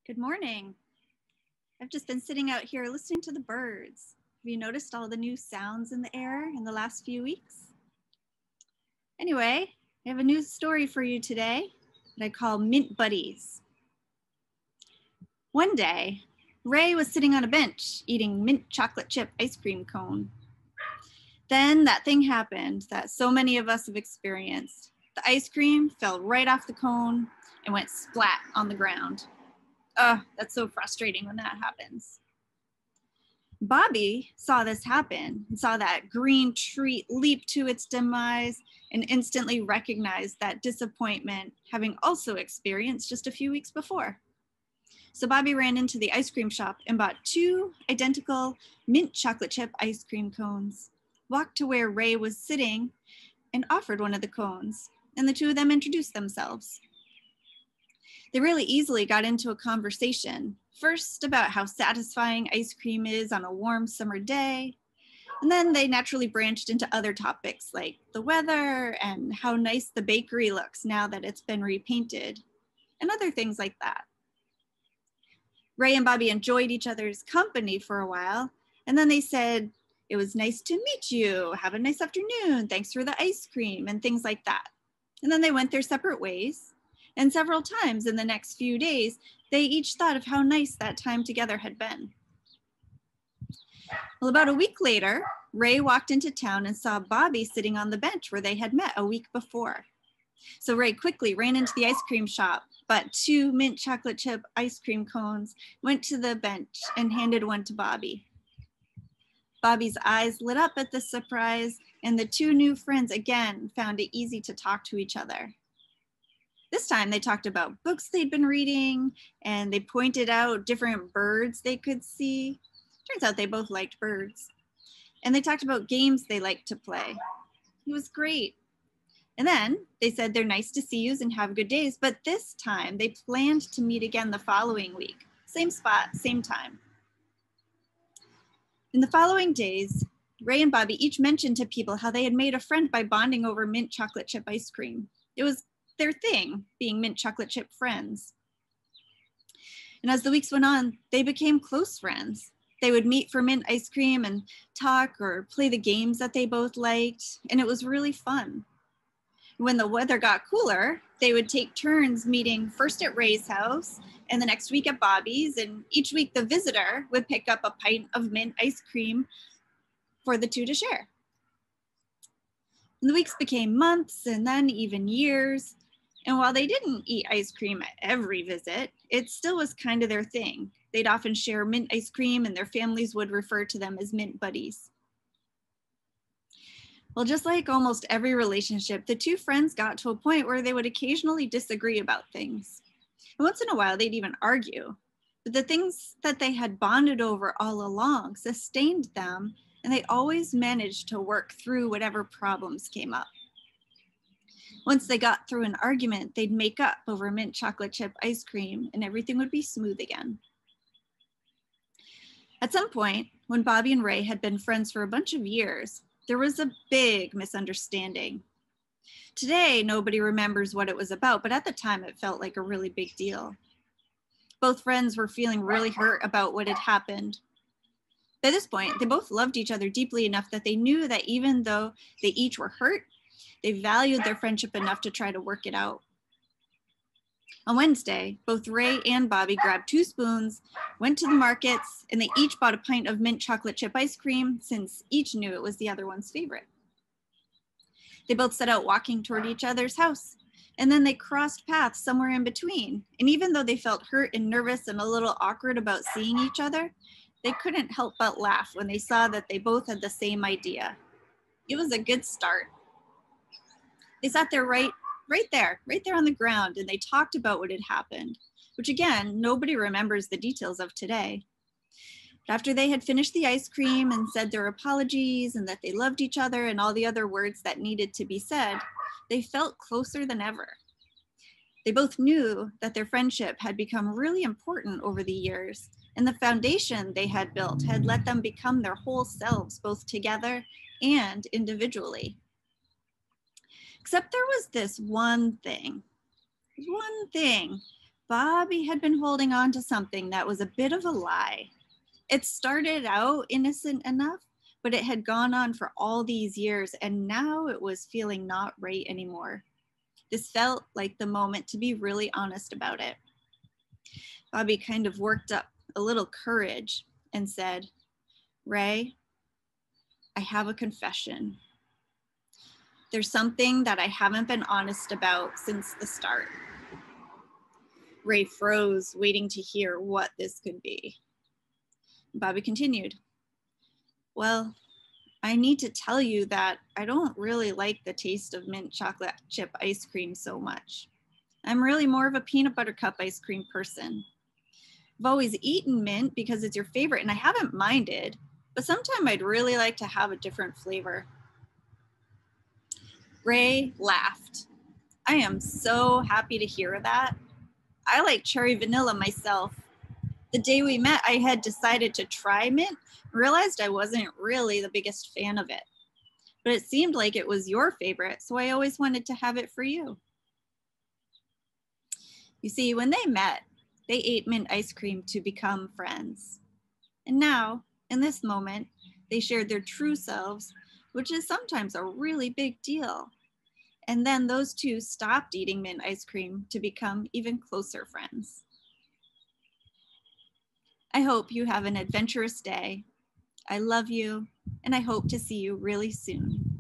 Good morning. I've just been sitting out here listening to the birds. Have you noticed all the new sounds in the air in the last few weeks? Anyway, I have a new story for you today that I call Mint Buddies. One day, Ray was sitting on a bench eating mint chocolate chip ice cream cone. Then that thing happened that so many of us have experienced. The ice cream fell right off the cone and went splat on the ground. That's so frustrating when that happens. Bobby saw this happen and saw that green treat leap to its demise and instantly recognized that disappointment, having also experienced just a few weeks before. So Bobby ran into the ice cream shop and bought 2 identical mint chocolate chip ice cream cones, walked to where Ray was sitting and offered one of the cones, and the two of them introduced themselves. They really easily got into a conversation, first about how satisfying ice cream is on a warm summer day, and then they naturally branched into other topics like the weather and how nice the bakery looks now that it's been repainted, and other things like that. Ray and Bobby enjoyed each other's company for a while, and then they said, "It was nice to meet you, have a nice afternoon, thanks for the ice cream," and things like that. And then they went their separate ways. And several times in the next few days, they each thought of how nice that time together had been. Well, about a week later, Ray walked into town and saw Bobby sitting on the bench where they had met a week before. So Ray quickly ran into the ice cream shop, bought 2 mint chocolate chip ice cream cones, went to the bench and handed one to Bobby. Bobby's eyes lit up at the surprise, and the 2 new friends again found it easy to talk to each other. This time they talked about books they'd been reading, and they pointed out different birds they could see. Turns out they both liked birds. And they talked about games they liked to play. It was great. And then they said they're nice to see yous and have good days, but this time they planned to meet again the following week. Same spot, same time. In the following days, Ray and Bobby each mentioned to people how they had made a friend by bonding over mint chocolate chip ice cream. It was their thing, being mint chocolate chip friends. And as the weeks went on, they became close friends. They would meet for mint ice cream and talk or play the games that they both liked, and it was really fun. When the weather got cooler, they would take turns meeting first at Ray's house and the next week at Bobby's, and each week the visitor would pick up a pint of mint ice cream for the 2 to share. And the weeks became months and then even years. And while they didn't eat ice cream at every visit, it still was kind of their thing. They'd often share mint ice cream and their families would refer to them as mint buddies. Well, just like almost every relationship, the 2 friends got to a point where they would occasionally disagree about things. And once in a while, they'd even argue. But the things that they had bonded over all along sustained them, and they always managed to work through whatever problems came up. Once they got through an argument, they'd make up over mint chocolate chip ice cream and everything would be smooth again. At some point, when Bobby and Ray had been friends for a bunch of years, there was a big misunderstanding. Today, nobody remembers what it was about, but at the time it felt like a really big deal. Both friends were feeling really hurt about what had happened. By this point, they both loved each other deeply enough that they knew that even though they each were hurt, they valued their friendship enough to try to work it out. On Wednesday, both Ray and Bobby grabbed 2 spoons, went to the markets, and they each bought a pint of mint chocolate chip ice cream since each knew it was the other one's favorite. They both set out walking toward each other's house, and then they crossed paths somewhere in between. And even though they felt hurt and nervous and a little awkward about seeing each other, they couldn't help but laugh when they saw that they both had the same idea. It was a good start. They sat there right there on the ground, and they talked about what had happened, which again, nobody remembers the details of today. But after they had finished the ice cream and said their apologies and that they loved each other and all the other words that needed to be said, they felt closer than ever. They both knew that their friendship had become really important over the years, and the foundation they had built had let them become their whole selves, both together and individually. Except there was this one thing Bobby had been holding on to something that was a bit of a lie. It started out innocent enough, but it had gone on for all these years, and now it was feeling not right anymore. This felt like the moment to be really honest about it. Bobby kind of worked up a little courage and said, Ray, I have a confession. There's something that I haven't been honest about since the start. Ray froze, waiting to hear what this could be. Bobby continued, well, I need to tell you that I don't really like the taste of mint chocolate chip ice cream so much. I'm really more of a peanut butter cup ice cream person. I've always eaten mint because it's your favorite and I haven't minded, but sometimes I'd really like to have a different flavor. Ray laughed. I am so happy to hear that. I like cherry vanilla myself. The day we met, I had decided to try mint, realized I wasn't really the biggest fan of it. But it seemed like it was your favorite, so I always wanted to have it for you. You see, when they met, they ate mint ice cream to become friends. And now, in this moment, they shared their true selves, which is sometimes a really big deal. And then those two stopped eating mint ice cream to become even closer friends. I hope you have an adventurous day. I love you, and I hope to see you really soon.